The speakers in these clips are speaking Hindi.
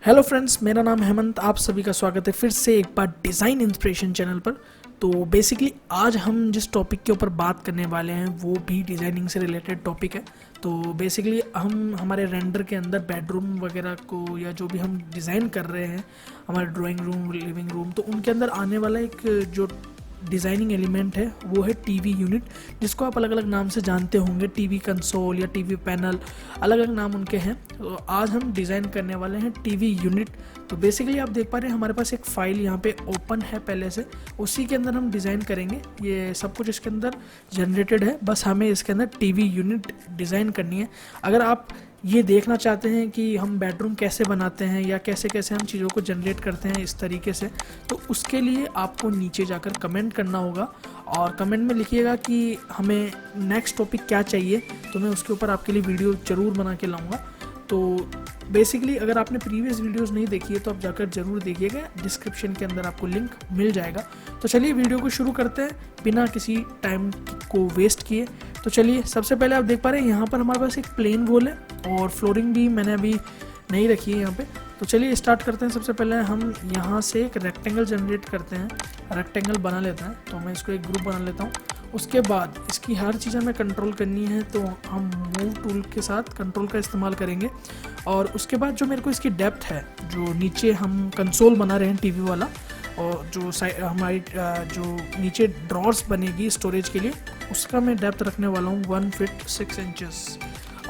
हेलो फ्रेंड्स, मेरा नाम हेमंत। आप सभी का स्वागत है फिर से एक बार डिज़ाइन इंस्पिरेशन चैनल पर। तो बेसिकली आज हम जिस टॉपिक के ऊपर बात करने वाले हैं वो भी डिज़ाइनिंग से रिलेटेड टॉपिक है। तो बेसिकली हम हमारे रेंडर के अंदर बेडरूम वगैरह को या जो भी हम डिज़ाइन कर रहे हैं, हमारे ड्राइंग रूम, लिविंग रूम, तो उनके अंदर आने वाला एक जो डिज़ाइनिंग एलिमेंट है वो है टीवी यूनिट, जिसको आप अलग अलग नाम से जानते होंगे। टीवी कंसोल या टीवी पैनल, अलग अलग नाम उनके हैं। तो आज हम डिज़ाइन करने वाले हैं टीवी यूनिट। तो बेसिकली आप देख पा रहे हैं हमारे पास एक फ़ाइल यहाँ पे ओपन है पहले से, उसी के अंदर हम डिज़ाइन करेंगे। ये सब कुछ इसके अंदर जनरेटेड है, बस हमें इसके अंदर टीवी यूनिट डिज़ाइन करनी है। अगर आप ये देखना चाहते हैं कि हम बेडरूम कैसे बनाते हैं या कैसे कैसे हम चीज़ों को जनरेट करते हैं इस तरीके से, तो उसके लिए आपको नीचे जाकर कमेंट करना होगा और कमेंट में लिखिएगा कि हमें नेक्स्ट टॉपिक क्या चाहिए, तो मैं उसके ऊपर आपके लिए वीडियो ज़रूर बना के लाऊंगा। तो बेसिकली अगर आपने प्रीवियस वीडियोस नहीं देखी है तो आप जाकर ज़रूर देखिएगा, डिस्क्रिप्शन के अंदर आपको लिंक मिल जाएगा। तो चलिए वीडियो को शुरू करते हैं बिना किसी टाइम को वेस्ट किए। तो चलिए, सबसे पहले आप देख पा रहे हैं यहाँ पर हमारे पास एक प्लेन वॉल है और फ्लोरिंग भी मैंने अभी नहीं रखी है यहाँ पे। तो चलिए स्टार्ट करते हैं। सबसे पहले हम यहाँ से एक रेक्टेंगल जनरेट करते हैं, रेक्टेंगल बना लेते हैं। तो मैं इसको एक ग्रुप बना लेता हूँ। उसके बाद इसकी हर चीज़ हमें कंट्रोल करनी है, तो हम मूव टूल के साथ कंट्रोल का इस्तेमाल करेंगे। और उसके बाद जो मेरे को इसकी डेप्थ है, जो नीचे हम कंसोल बना रहे हैं टीवी वाला, और जो हमारी जो नीचे ड्रॉर्स बनेगी स्टोरेज के लिए, उसका मैं डेप्थ रखने वाला हूँ 1 फीट 6 इंचेस।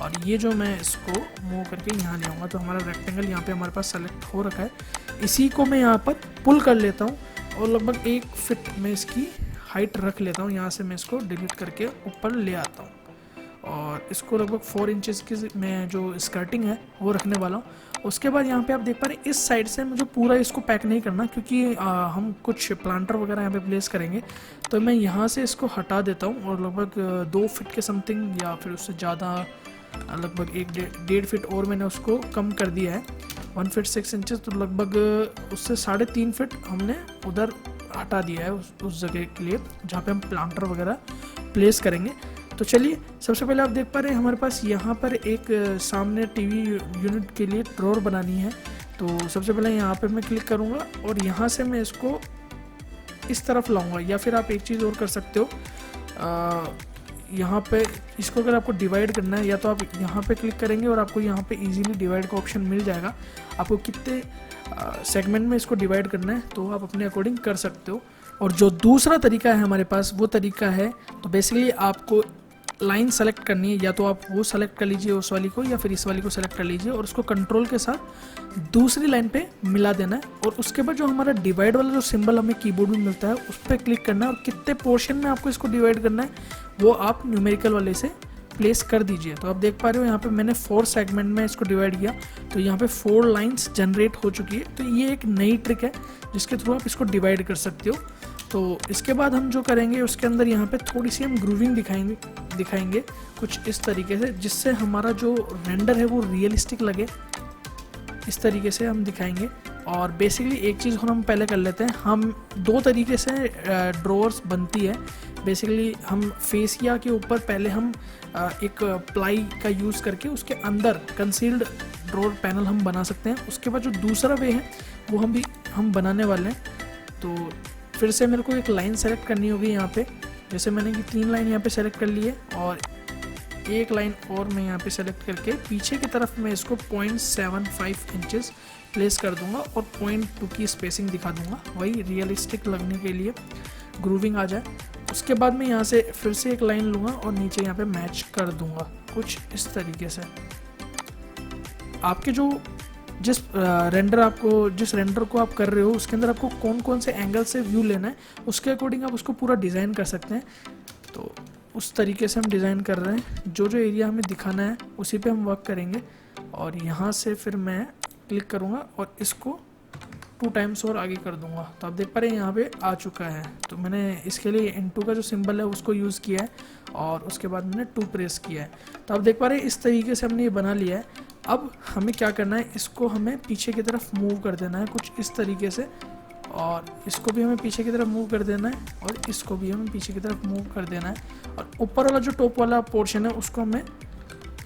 और ये जो मैं इसको मूव करके यहाँ ले आऊँगा, तो हमारा रेक्टेंगल यहाँ पे हमारे पास सेलेक्ट हो रखा है। इसी को मैं यहाँ पर पुल कर लेता हूँ और लगभग 1 फीट में इसकी हाइट रख लेता हूँ। यहाँ से मैं इसको डिलीट करके ऊपर ले आता हूँ और इसको लगभग 4 इंचेस की मैं जो स्कर्टिंग है वो रखने वाला हूँ। उसके बाद यहाँ पे आप देख पा रहे हैं इस साइड से मुझे पूरा इसको पैक नहीं करना, क्योंकि हम कुछ प्लांटर वगैरह यहाँ पे प्लेस करेंगे। तो मैं यहाँ से इसको हटा देता हूँ और लगभग 2 फीट के समथिंग या फिर उससे ज़्यादा, लगभग 1.5 फीट और मैंने उसको कम कर दिया है। 1 फीट 6 इंचेस, तो लगभग उससे 3.5 फीट हमने उधर हटा दिया है उस जगह के लिए जहाँ पे हम प्लांटर वगैरह प्लेस करेंगे। तो चलिए, सबसे पहले आप देख पा रहे हैं हमारे पास यहाँ पर एक सामने टीवी यूनिट के लिए ड्रॉर बनानी है। तो सबसे पहले यहाँ पे मैं क्लिक करूँगा और यहाँ से मैं इसको इस तरफ लाऊंगा, या फिर आप एक चीज़ और कर सकते हो। यहाँ पे इसको अगर आपको डिवाइड करना है, या तो आप यहाँ पे क्लिक करेंगे और आपको यहाँ पे इजीली डिवाइड का ऑप्शन मिल जाएगा। आपको कितने सेगमेंट में इसको डिवाइड करना है तो आप अपने अकॉर्डिंग कर सकते हो। और जो दूसरा तरीका है हमारे पास, वो तरीका है, तो बेसिकली आपको लाइन सेलेक्ट करनी है, या तो आप वो सेलेक्ट कर लीजिए उस वाली को, या फिर इस वाली को सेलेक्ट कर लीजिए और उसको कंट्रोल के साथ दूसरी लाइन पे मिला देना है। और उसके बाद जो हमारा डिवाइड वाला जो सिंबल हमें कीबोर्ड में मिलता है उस पर क्लिक करना है और कितने पोर्शन में आपको इसको डिवाइड करना है वो आप न्यूमेरिकल वाले से प्लेस कर दीजिए। तो आप देख पा रहे हो यहाँ पे मैंने 4 सेगमेंट में इसको डिवाइड किया, तो यहाँ पे 4 लाइंस जनरेट हो चुकी है। तो ये एक नई ट्रिक है जिसके थ्रू आप इसको डिवाइड कर सकते हो। तो इसके बाद हम जो करेंगे उसके अंदर यहाँ पे थोड़ी सी हम ग्रूविंग दिखाएंगे कुछ इस तरीके से, जिससे हमारा जो रेंडर है वो रियलिस्टिक लगे। इस तरीके से हम दिखाएंगे। और बेसिकली एक चीज़ हम पहले कर लेते हैं। हम 2 तरीके से ड्रॉर्स बनती है। बेसिकली हम फेसिया के ऊपर पहले हम एक प्लाई का यूज़ करके उसके अंदर कंसील्ड ड्रॉर पैनल हम बना सकते हैं। उसके बाद जो दूसरा वे है वो हम बनाने वाले हैं। तो फिर से मेरे को एक लाइन सेलेक्ट करनी होगी यहाँ पे, जैसे मैंने कि 3 लाइन यहाँ पे सेलेक्ट कर ली है और एक लाइन और मैं यहाँ पे सेलेक्ट करके पीछे की तरफ मैं इसको 0.75 इंचेस प्लेस कर दूंगा और 0.2 की स्पेसिंग दिखा दूंगा, वही रियलिस्टिक लगने के लिए ग्रूविंग आ जाए। उसके बाद मैं यहाँ से फिर से एक लाइन लूँगा और नीचे यहाँ पे मैच कर दूंगा कुछ इस तरीके से। आपके जिस रेंडर को आप कर रहे हो उसके अंदर आपको कौन कौन से एंगल से व्यू लेना है, उसके अकॉर्डिंग आप उसको पूरा डिज़ाइन कर सकते हैं। तो उस तरीके से हम डिज़ाइन कर रहे हैं। जो जो एरिया हमें दिखाना है उसी पे हम वर्क करेंगे। और यहाँ से फिर मैं क्लिक करूँगा और इसको 2 टाइम्स और आगे कर दूँगा। तो आप देख पा रहे हैं यहाँ पे आ चुका है। तो मैंने इसके लिए N2 का जो सिंबल है उसको यूज़ किया है और उसके बाद मैंने 2 प्रेस किया है। तो आप देख पा रहे हैं इस तरीके से हमने ये बना लिया है। अब हमें क्या करना है, इसको हमें पीछे की तरफ मूव कर देना है कुछ इस तरीके से, और इसको भी हमें पीछे की तरफ मूव कर देना है और इसको भी हमें पीछे की तरफ मूव कर देना है। और ऊपर वाला जो टॉप वाला पोर्शन है उसको हमें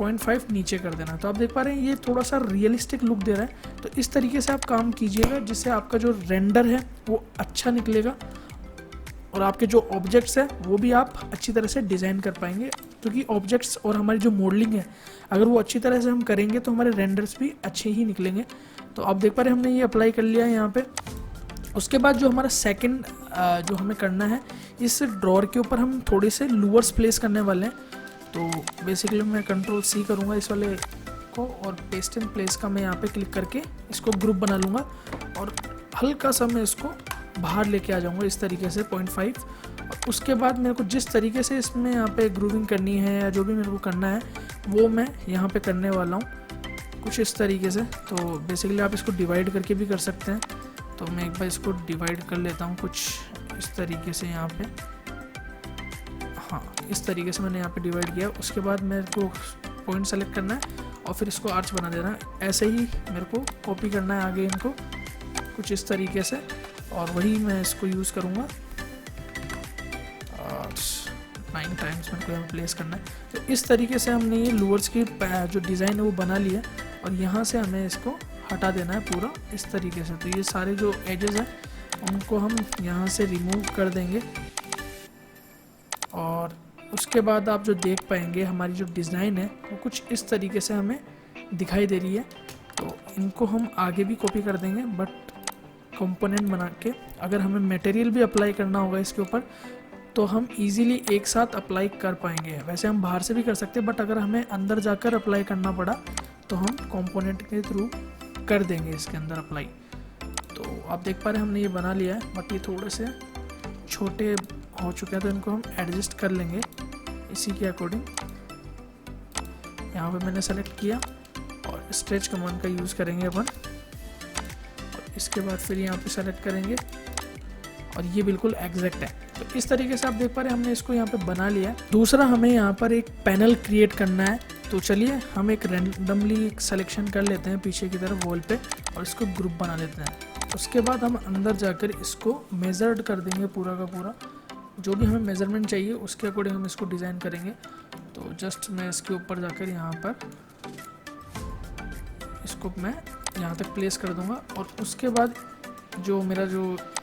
0.5 नीचे कर देना। तो आप देख पा रहे हैं ये थोड़ा सा रियलिस्टिक लुक दे रहा है। तो इस तरीके से आप काम कीजिएगा जिससे आपका जो रेंडर है वो अच्छा निकलेगा और आपके जो ऑब्जेक्ट्स हैं वो भी आप अच्छी तरह से डिज़ाइन कर पाएंगे, क्योंकि ऑब्जेक्ट्स और हमारी जो मॉडलिंग है अगर वो अच्छी तरह से हम करेंगे तो हमारे रेंडर्स भी अच्छे ही निकलेंगे। तो आप देख पा रहे हैं हमने ये अप्लाई कर लिया है यहाँ पे। उसके बाद जो हमारा सेकंड जो हमें करना है, इस ड्रॉर के ऊपर हम थोड़े से लूवर्स प्लेस करने वाले हैं। तो बेसिकली मैं Ctrl+C करूँगा इस वाले को और पेस्ट इन प्लेस का मैं यहाँ पे क्लिक करके इसको ग्रुप बना लूँगा और हल्का सा मैं इसको बाहर लेके आ जाऊँगा इस तरीके से 0.5। और उसके बाद मेरे को जिस तरीके से इसमें यहाँ पे ग्रूविंग करनी है या जो भी मेरे को करना है वो मैं यहाँ पे करने वाला हूँ कुछ इस तरीके से। तो बेसिकली आप इसको डिवाइड करके भी कर सकते हैं। तो मैं एक बार इसको डिवाइड कर लेता हूँ कुछ इस तरीके से यहाँ पे। हाँ, इस तरीके से मैंने यहाँ पे डिवाइड किया। उसके बाद मेरे को पॉइंट सेलेक्ट करना है और फिर इसको आर्च बना देना है। ऐसे ही मेरे को कॉपी करना है आगे इनको कुछ इस तरीके से और वही मैं इसको यूज़ करूँगा और 9 टाइम्स मेरे को यहाँ प्लेस करना है। तो इस तरीके से हमने ये लूवर्स की जो डिज़ाइन है वो बना लिया और यहाँ से हमें इसको हटा देना है पूरा इस तरीके से। तो ये सारे जो एजेस हैं उनको हम यहाँ से रिमूव कर देंगे और उसके बाद आप जो देख पाएंगे हमारी जो डिज़ाइन है वो कुछ इस तरीके से हमें दिखाई दे रही है। तो इनको हम आगे भी कॉपी कर देंगे बट कंपोनेंट बना के। अगर हमें मटेरियल भी अप्लाई करना होगा इसके ऊपर तो हम इजीली एक साथ अप्लाई कर पाएंगे। वैसे हम बाहर से भी कर सकते हैं बट अगर हमें अंदर जाकर अप्लाई करना पड़ा तो हम कंपोनेंट के थ्रू कर देंगे इसके अंदर अप्लाई। तो आप देख पा रहे हैं हमने ये बना लिया है बट ये थोड़े से छोटे हो चुके हैं तो इनको हम एडजस्ट कर लेंगे इसी के अकॉर्डिंग। यहाँ पे मैंने सेलेक्ट किया और स्ट्रेच कमांड का यूज़ करेंगे अपन और इसके बाद फिर यहाँ पे सेलेक्ट करेंगे और ये बिल्कुल एग्जैक्ट है। तो इस तरीके से आप देख पा रहे हैं हमने इसको यहाँ पे बना लिया है। दूसरा हमें यहाँ पर एक पैनल क्रिएट करना है। तो चलिए हम एक रैंडमली सिलेक्शन कर लेते हैं पीछे की तरफ वॉल पे और इसको ग्रुप बना लेते हैं। उसके बाद हम अंदर जाकर इसको मेजर्ड कर देंगे पूरा का पूरा। जो भी हमें मेजरमेंट चाहिए उसके अकॉर्डिंग हम इसको डिज़ाइन करेंगे। तो जस्ट मैं इसके ऊपर जाकर यहाँ पर इसको मैं यहाँ तक प्लेस कर दूँगा और उसके बाद जो मेरा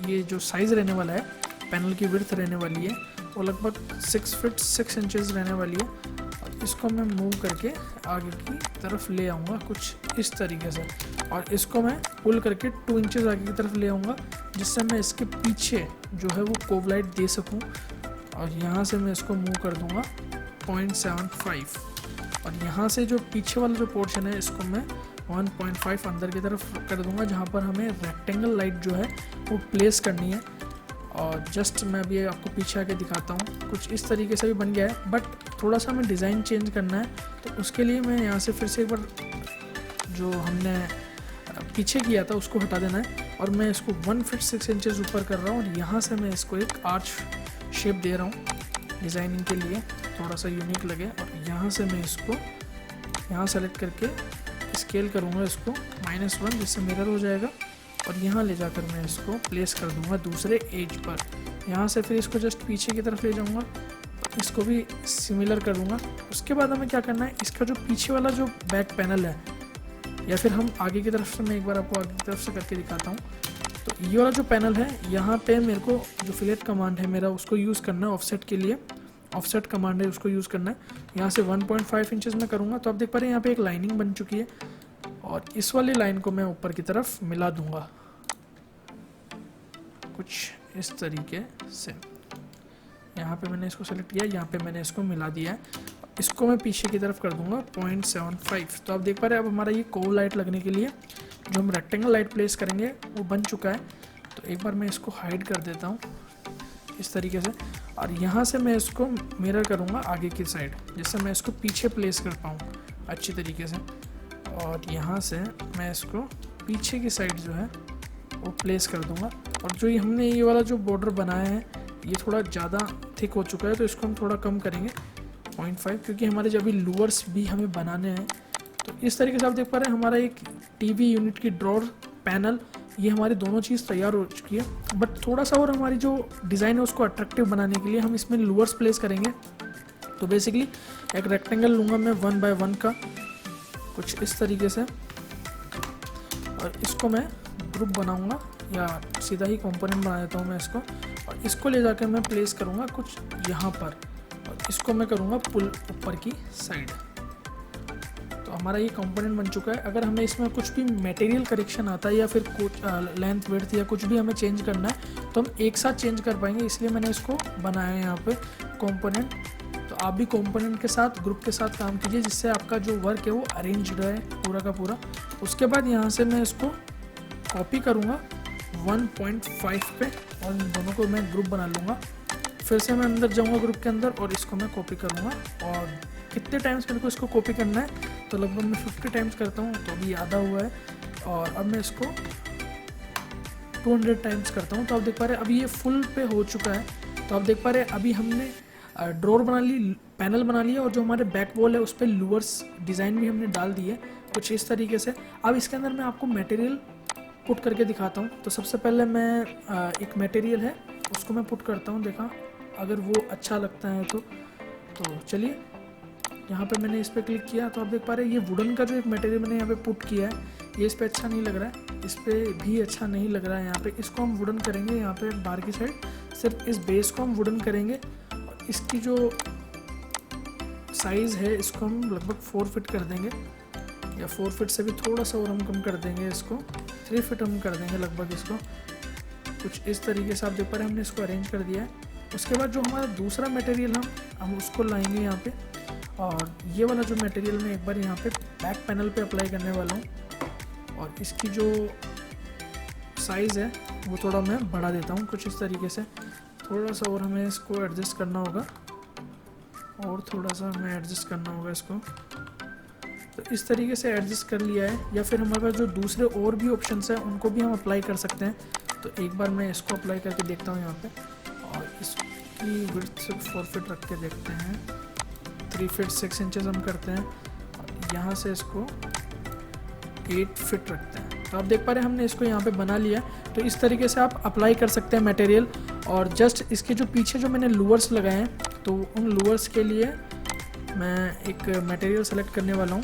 ये जो साइज़ रहने वाला है, पैनल की विड्थ रहने वाली है वो लगभग 6 फीट 6 इंचेस रहने वाली है। और इसको मैं मूव करके आगे की तरफ ले आऊँगा कुछ इस तरीके से और इसको मैं पुल करके 2 इंचेस आगे की तरफ ले आऊँगा जिससे मैं इसके पीछे जो है वो कोव लाइट दे सकूँ। और यहाँ से मैं इसको मूव कर दूँगा 0.75 और यहाँ से जो पीछे वाला जो पोर्शन है इसको मैं 1.5 अंदर की तरफ कर दूंगा जहाँ पर हमें रेक्टेंगल लाइट जो है वो प्लेस करनी है। और जस्ट मैं अभी आपको पीछे आके दिखाता हूँ कुछ इस तरीके से भी बन गया है बट थोड़ा सा हमें डिज़ाइन चेंज करना है। तो उसके लिए मैं यहाँ से फिर से एक बार जो हमने पीछे किया था उसको हटा देना है और मैं इसको 1 फीट 6 इंचेस ऊपर कर रहा हूँ और यहाँ से मैं इसको एक आर्च शेप दे रहा हूँ डिज़ाइनिंग के लिए थोड़ा सा यूनिक लगे। और यहाँ से मैं इसको यहाँ सेलेक्ट करके स्केल करूँगा इसको -1 जिससे मिरर हो जाएगा और यहाँ ले जाकर मैं इसको प्लेस कर दूँगा दूसरे एज पर। यहाँ से फिर इसको जस्ट पीछे की तरफ ले जाऊँगा, इसको भी सिमिलर कर दूँगा। उसके बाद हमें क्या करना है, इसका जो पीछे वाला जो बैक पैनल है या फिर हम आगे की तरफ से, मैं एक बार आपको आगे की तरफ से करके दिखाता हूँ। तो ये वाला जो पैनल है यहाँ पे मेरे को जो फिलेट कमांड है मेरा उसको यूज़ करना है ऑफसेट के लिए। ऑफसेट कमांड है उसको यूज़ करना है। यहाँ से 1.5 इंचेस में करूँगा तो आप देख पा रहे हैं यहाँ पे एक लाइनिंग बन चुकी है और इस वाली लाइन को मैं ऊपर की तरफ मिला दूँगा कुछ इस तरीके से। यहाँ पे मैंने इसको सेलेक्ट किया, यहाँ पे मैंने इसको मिला दिया है। इसको मैं पीछे की तरफ कर दूँगा 0.75। तो आप देख पा रहे हैं अब हमारा ये कोव लाइट लगने के लिए जो हम रेक्टेंगल लाइट प्लेस करेंगे वो बन चुका है। तो एक बार मैं इसको हाइड कर देता हूँ इस तरीके से और यहाँ से मैं इसको मिरर करूँगा आगे की साइड जिससे मैं इसको पीछे प्लेस कर पाऊँ अच्छी तरीके से। और यहाँ से मैं इसको पीछे की साइड जो है वो प्लेस कर दूँगा। और जो ये हमने ये वाला जो बॉर्डर बनाया है ये थोड़ा ज़्यादा थिक हो चुका है तो इसको हम थोड़ा कम करेंगे 0.5 क्योंकि हमारे जब भी लूवर्स भी हमें बनाने हैं। तो इस तरीके से आप देख पा रहे हैं हमारा एक टीवी यूनिट की ड्रॉर पैनल ये हमारी दोनों चीज़ तैयार हो चुकी है। बट थोड़ा सा और हमारी जो डिज़ाइन है उसको अट्रैक्टिव बनाने के लिए हम इसमें लूवर्स प्लेस करेंगे तो बेसिकली एक रेक्टेंगल लूँगा मैं 1 बाय 1 का कुछ इस तरीके से, और इसको मैं ग्रुप बनाऊंगा या सीधा ही कंपोनेंट बना देता हूँ मैं इसको, और इसको ले जाकर मैं प्लेस करूँगा कुछ यहाँ पर, और इसको मैं करूँगा पुल ऊपर की साइड। तो हमारा ये कंपोनेंट बन चुका है। अगर हमें इसमें कुछ भी मटेरियल करेक्शन आता है या फिर कुछ लेंथ विड्थ या कुछ भी हमें चेंज करना है तो हम एक साथ चेंज कर पाएंगे, इसलिए मैंने इसको बनाया है यहाँ पे कंपोनेंट। तो आप भी कंपोनेंट के साथ ग्रुप के साथ काम कीजिए जिससे आपका जो वर्क है वो अरेंज रहे पूरा का पूरा। उसके बाद यहाँ से मैं इसको कॉपी करूँगा 1.5 पे और इन दोनों को मैं ग्रुप बना लूँगा। फिर से मैं अंदर जाऊँगा ग्रुप के अंदर और इसको मैं कॉपी करूँगा, और कितने टाइम्स मेरे को इसको कॉपी करना है तो लगभग मैं 50 टाइम्स करता हूँ, तो अभी आधा हुआ है। और अब मैं इसको 200 टाइम्स करता हूँ। तो आप देख पा रहे हैं अभी ये फुल पे हो चुका है। तो आप देख पा रहे हैं अभी हमने ड्रॉर बना ली, पैनल बना लिया, और जो हमारे बैक वॉल है उस पर लूवर्स डिज़ाइन भी हमने डाल दी है कुछ इस तरीके से। अब इसके अंदर मैं आपको मटेरियल पुट करके दिखाता हूँ। तो सबसे पहले मैं एक मटेरियल है उसको मैं पुट करता हूँ, देखा अगर वो अच्छा लगता है तो चलिए यहाँ पे मैंने इस पर क्लिक किया। तो आप देख पा रहे हैं ये वुडन का जो एक मटेरियल मैंने यहाँ पे पुट किया है ये इस पर अच्छा नहीं लग रहा है, इस पर भी अच्छा नहीं लग रहा है। यहाँ पे इसको हम वुडन करेंगे, यहाँ पे बाहर की साइड सिर्फ इस बेस को हम वुडन करेंगे, और इसकी जो साइज़ है इसको हम लगभग 4 फीट कर देंगे, या 4 फीट से भी थोड़ा सा और हम कम कर देंगे, इसको 3 फीट हम कर देंगे लगभग इसको कुछ इस तरीके से। आप देख पा रहे हैं हमने इसको अरेंज कर दिया है। उसके बाद जो हमारा दूसरा मटेरियल हम उसको लाएंगे यहाँ पे, और ये वाला जो मटेरियल मैं एक बार यहाँ पे बैक पैनल पे अप्लाई करने वाला हूँ, और इसकी जो साइज़ है वो थोड़ा मैं बढ़ा देता हूँ कुछ इस तरीके से। थोड़ा सा और हमें इसको एडजस्ट करना होगा, और थोड़ा सा हमें एडजस्ट करना होगा इसको। तो इस तरीके से एडजस्ट कर लिया है, या फिर हमारे पास जो दूसरे और भी ऑप्शंस हैं उनको भी हम अप्लाई कर सकते हैं। तो एक बार मैं इसको अप्लाई करके देखता हूँ यहाँ पे, और इसकी विड्थ सिर्फ 4 फीट रख के देखते हैं, 3 फीट 6 इंचेस हम करते हैं, और यहाँ से इसको 8 फीट रखते हैं। तो आप देख पा रहे हैं हमने इसको यहाँ पे बना लिया। तो इस तरीके से आप अप्लाई कर सकते हैं मटेरियल। और जस्ट इसके जो पीछे जो मैंने लूवर्स लगाए हैं तो उन लूवर्स के लिए मैं एक मटेरियल सेलेक्ट करने वाला हूँ।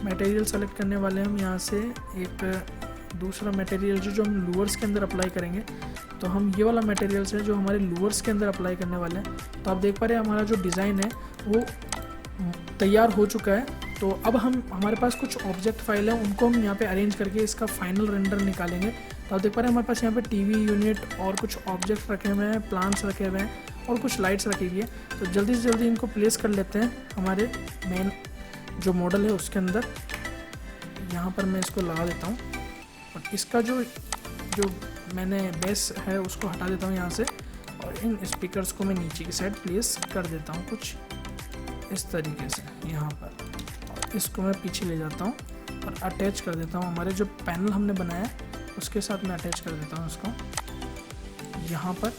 मटेरियल सेलेक्ट करने वाले हम यहाँ से एक दूसरा मटेरियल जो हम लूवर्स के अंदर अप्लाई करेंगे। तो हम ये वाला मटेरियल है जो हमारे लूवर्स के अंदर अप्लाई करने वाले हैं। तो आप देख पा रहे हैं हमारा जो डिज़ाइन है वो तैयार हो चुका है। तो अब हमारे पास कुछ ऑब्जेक्ट फाइल है उनको हम यहाँ पे अरेंज करके इसका फाइनल रेंडर निकालेंगे। तो आप देख पा रहे हैं हमारे पास यहाँ पे टीवी यूनिट और कुछ ऑब्जेक्ट रखे हुए हैं, प्लांट्स रखे हुए हैं और कुछ लाइट्स रखी हुई है। तो जल्दी से जल्दी इनको प्लेस कर लेते हैं हमारे मेन जो मॉडल है उसके अंदर। यहाँ पर मैं इसको लगा देता हूँ, और इसका जो मैंने बेस है उसको हटा देता हूँ यहाँ से, और इन स्पीकर्स को मैं नीचे की साइड प्लेस कर देता हूँ कुछ इस तरीके से यहाँ पर। और इसको मैं पीछे ले जाता हूँ और अटैच कर देता हूँ हमारे जो पैनल हमने बनाया है उसके साथ मैं अटैच कर देता हूँ उसको यहाँ पर।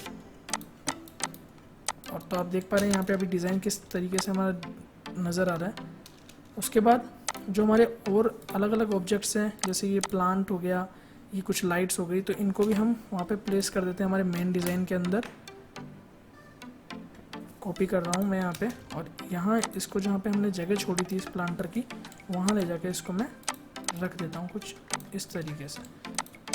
और तो आप देख पा रहे हैं यहाँ पे अभी डिज़ाइन किस तरीके से हमारा नज़र आ रहा है। उसके बाद जो हमारे और अलग अलग ऑब्जेक्ट्स हैं जैसे ये प्लांट हो गया, ये कुछ लाइट्स हो गई, तो इनको भी हम वहाँ पे प्लेस कर देते हैं हमारे मेन डिज़ाइन के अंदर। कॉपी कर रहा हूँ मैं यहाँ पे, और यहाँ इसको जहाँ पे हमने जगह छोड़ी थी इस प्लांटर की वहाँ ले जाके इसको मैं रख देता हूँ कुछ इस तरीके से।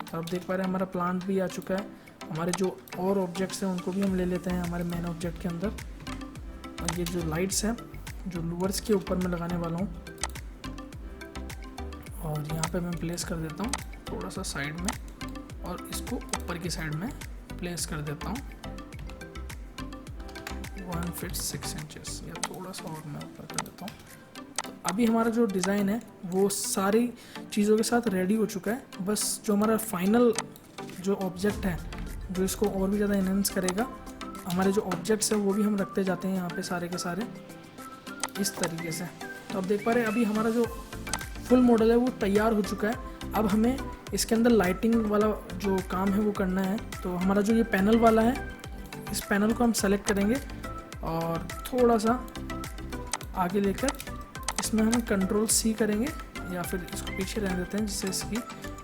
तो आप देख पा रहे हैं हमारा प्लांट भी आ चुका है। हमारे जो और ऑब्जेक्ट्स हैं उनको भी हम ले लेते हैं हमारे मेन ऑब्जेक्ट के अंदर। और ये जो लाइट्स हैं जो लूवर्स के ऊपर मैं लगाने वाला हूँ, और यहाँ पे मैं प्लेस कर देता हूँ थोड़ा सा साइड में, और इसको ऊपर की साइड में प्लेस कर देता हूँ 1 फीट 6 इंचेस, या थोड़ा सा और मैं ऊपर कर देता हूँ। तो अभी हमारा जो डिज़ाइन है वो सारी चीज़ों के साथ रेडी हो चुका है। बस जो हमारा फाइनल जो ऑब्जेक्ट है जो इसको और भी ज़्यादा इनहेंस करेगा, हमारे जो ऑब्जेक्ट्स हैं वो भी हम रखते जाते हैं यहाँ पे सारे के सारे इस तरीके से। तो आप देख पा रहे हैं अभी हमारा जो फुल मॉडल है वो तैयार हो चुका है। अब हमें इसके अंदर लाइटिंग वाला जो काम है वो करना है। तो हमारा जो ये पैनल वाला है इस पैनल को हम सेलेक्ट करेंगे और थोड़ा सा आगे लेकर इसमें हम Ctrl+C करेंगे, या फिर इसको पीछे रहने देते हैं जिससे इसकी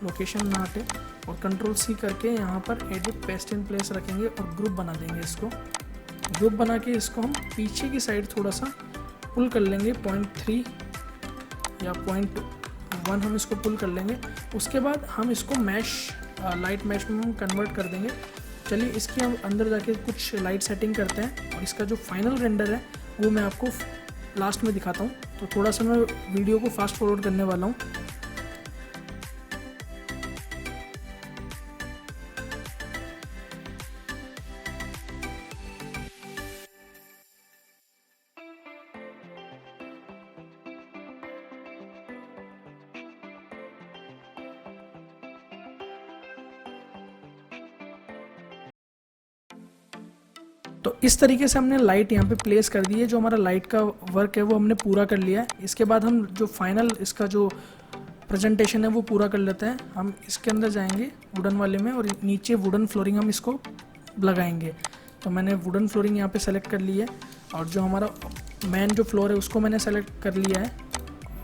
लोकेशन ना हटे, और Ctrl+C करके यहाँ पर एडिट पेस्ट इन प्लेस रखेंगे और ग्रुप बना देंगे इसको ग्रुप बना के इसको हम पीछे की साइड थोड़ा सा पुल कर लेंगे, 0.3 या 0.1 हम इसको पुल कर लेंगे। उसके बाद हम इसको मैश, लाइट मैश में हम कन्वर्ट कर देंगे। चलिए इसकी हम अंदर जाके कुछ लाइट सेटिंग करते हैं और इसका जो फाइनल रेंडर है वो मैं आपको लास्ट में दिखाता हूँ। तो थोड़ा सा मैं वीडियो को फास्ट फॉरवर्ड करने वाला हूँ। तो इस तरीके से हमने लाइट यहाँ पे प्लेस कर दी है। जो हमारा लाइट का वर्क है वो हमने पूरा कर लिया है। इसके बाद हम जो फाइनल इसका जो प्रेजेंटेशन है वो पूरा कर लेते हैं। हम इसके अंदर जाएंगे वुडन वाले में और नीचे वुडन फ्लोरिंग हम इसको लगाएंगे। तो मैंने वुडन फ्लोरिंग यहाँ पे सेलेक्ट कर ली है और जो हमारा मेन जो फ्लोर है उसको मैंने सेलेक्ट कर लिया है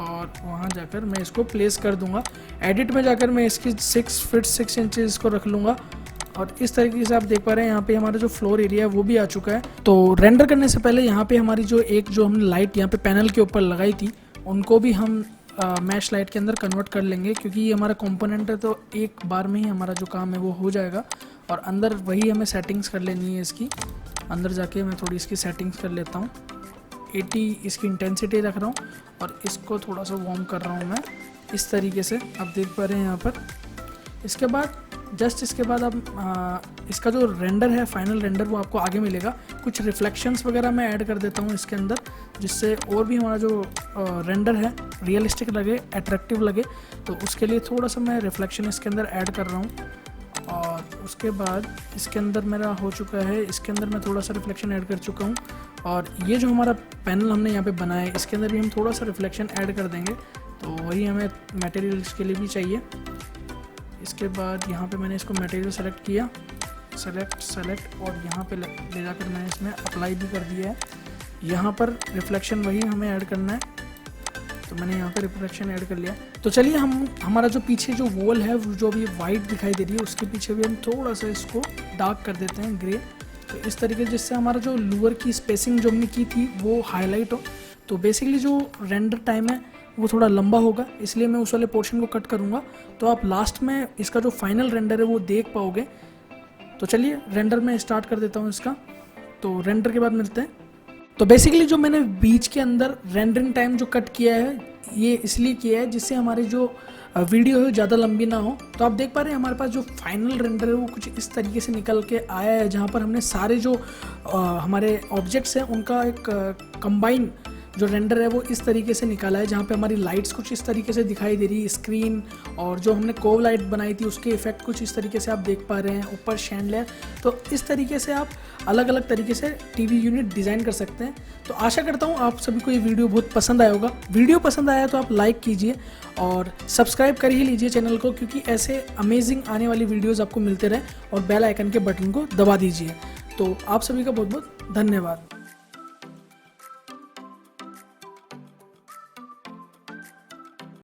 और वहाँ जाकर मैं इसको प्लेस कर दूँगा। एडिट में जाकर मैं इसकी 6 फीट 6 इंचेस इसको रख लूँगा और इस तरीके से आप देख पा रहे हैं यहाँ पे हमारा जो फ्लोर एरिया है वो भी आ चुका है। तो रेंडर करने से पहले यहाँ पे हमारी जो हमने लाइट यहाँ पे पैनल के ऊपर लगाई थी उनको भी हम मैश लाइट के अंदर कन्वर्ट कर लेंगे, क्योंकि ये हमारा कंपोनेंट है तो एक बार में ही हमारा जो काम है वो हो जाएगा। और अंदर वही हमें सेटिंग्स कर लेनी है इसकी। अंदर जाके मैं थोड़ी इसकी सेटिंग्स कर लेता हूँ। 80 इसकी इंटेंसिटी रख रहा हूँ और इसको थोड़ा सा वार्म कर रहा हूँ मैं इस तरीके से, आप देख पा रहे हैं यहाँ पर। इसके बाद इसके बाद आप इसका जो रेंडर है, फाइनल रेंडर, वो आपको आगे मिलेगा। कुछ रिफ्लेक्शंस वगैरह मैं ऐड कर देता हूँ इसके अंदर, जिससे और भी हमारा जो रेंडर है रियलिस्टिक लगे, अट्रैक्टिव लगे। तो उसके लिए थोड़ा सा मैं रिफ्लेक्शन इसके अंदर ऐड कर रहा हूँ। और उसके बाद इसके अंदर मेरा हो चुका है, इसके अंदर मैं थोड़ा सा रिफ्लेक्शन ऐड कर चुका हूँ। और ये जो हमारा पैनल हमने यहाँ पे बनाया है इसके अंदर भी हम थोड़ा सा रिफ्लेक्शन ऐड कर देंगे। तो वही हमें मटेरियल इसके लिए भी चाहिए। इसके बाद यहाँ पे मैंने इसको मटेरियल सेलेक्ट किया, सेलेक्ट और यहाँ पे ले जाकर मैंने इसमें अप्लाई भी कर दिया है। यहाँ पर रिफ्लेक्शन वही हमें ऐड करना है, तो मैंने यहाँ पे रिफ्लेक्शन ऐड कर लिया। तो चलिए हमारा जो पीछे जो वॉल है जो अभी वाइट दिखाई दे रही है उसके पीछे भी हम थोड़ा सा इसको डार्क कर देते हैं, ग्रे। तो इस तरीके से जिससे हमारा जो लोअर की स्पेसिंग जो हमने की थी वो हाईलाइट हो। तो बेसिकली जो रेंडर टाइम है वो थोड़ा लंबा होगा, इसलिए मैं उस वाले पोर्शन को कट करूँगा। तो आप लास्ट में इसका जो फाइनल रेंडर है वो देख पाओगे। तो चलिए रेंडर में स्टार्ट कर देता हूँ इसका। तो रेंडर के बाद मिलते हैं। तो बेसिकली जो मैंने बीच के अंदर रेंडरिंग टाइम जो कट किया है ये इसलिए किया है जिससे हमारी जो वीडियो है ज़्यादा लंबी ना हो। तो आप देख पा रहे हैं हमारे पास जो फाइनल रेंडर है वो कुछ इस तरीके से निकल के आया है, जहाँ पर हमने सारे जो हमारे ऑब्जेक्ट्स हैं उनका एक कंबाइन जो रेंडर है वो इस तरीके से निकाला है, जहाँ पे हमारी लाइट्स कुछ इस तरीके से दिखाई दे रही है, स्क्रीन और जो हमने कोव लाइट बनाई थी उसके इफेक्ट कुछ इस तरीके से आप देख पा रहे हैं, ऊपर शैंडलियर। तो इस तरीके से आप अलग अलग तरीके से टीवी यूनिट डिज़ाइन कर सकते हैं। तो आशा करता हूँ आप सभी को ये वीडियो बहुत पसंद आया होगा। वीडियो पसंद आया तो आप लाइक कीजिए और सब्सक्राइब कर ही लीजिए चैनल को, क्योंकि ऐसे अमेजिंग आने वाली वीडियोज़ आपको मिलते रहे, और बेल आइकन के बटन को दबा दीजिए। तो आप सभी का बहुत बहुत धन्यवाद।